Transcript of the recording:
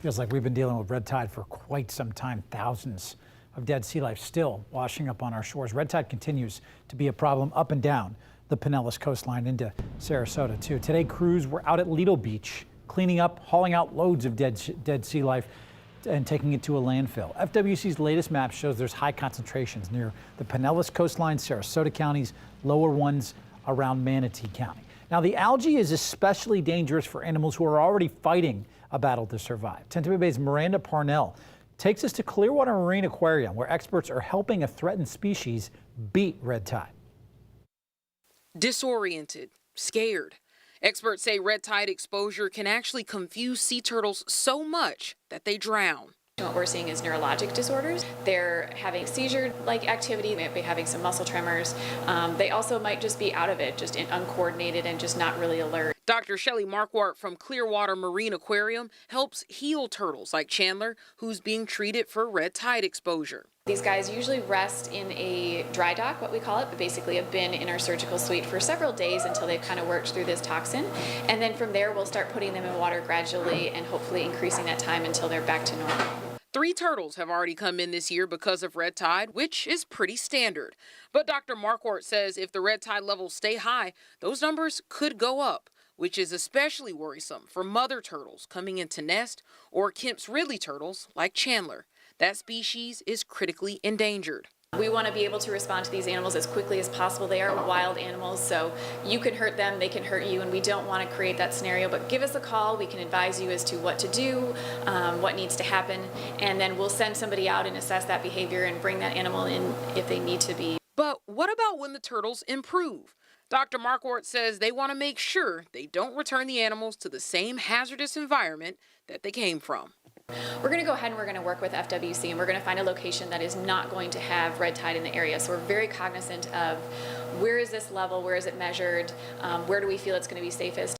Feels like we've been dealing with red tide for quite some time. Thousands of dead sea life still washing up on our shores. Red tide continues to be a problem up and down the Pinellas coastline into Sarasota, too. Today, crews were out at Lido Beach cleaning up, hauling out loads of dead sea life and taking it to a landfill. FWC's latest map shows there's high concentrations near the Pinellas coastline, Sarasota counties, lower ones around Manatee County. Now, the algae is especially dangerous for animals who are already fighting a battle to survive. Tampa Bay's Miranda Parnell takes us to Clearwater Marine Aquarium, where experts are helping a threatened species beat red tide. Disoriented, scared. Experts say red tide exposure can actually confuse sea turtles so much that they drown. What we're seeing is neurologic disorders. They're having seizure-like activity. They might be having some muscle tremors. They also might just be out of it, just uncoordinated and just not really alert. Dr. Shelley Marquardt from Clearwater Marine Aquarium helps heal turtles like Chandler, who's being treated for red tide exposure. These guys usually rest in a dry dock, what we call it, but basically have been in our surgical suite for several days until they've kind of worked through this toxin. And then from there, we'll start putting them in water gradually and hopefully increasing that time until they're back to normal. 3 turtles have already come in this year because of red tide, which is pretty standard. But Dr. Marquardt says if the red tide levels stay high, those numbers could go up, which is especially worrisome for mother turtles coming into nest or Kemp's Ridley turtles like Chandler. That species is critically endangered. We want to be able to respond to these animals as quickly as possible. They are wild animals, so you can hurt them, they can hurt you, and we don't want to create that scenario. But give us a call. We can advise you as to what to do, what needs to happen, and then we'll send somebody out and assess that behavior and bring that animal in if they need to be. But what about when the turtles improve? Dr. Marquardt says they want to make sure they don't return the animals to the same hazardous environment that they came from. We're going to go ahead and we're going to work with FWC, and we're going to find a location that is not going to have red tide in the area. So we're very cognizant of where is this level, where is it measured, where do we feel it's going to be safest.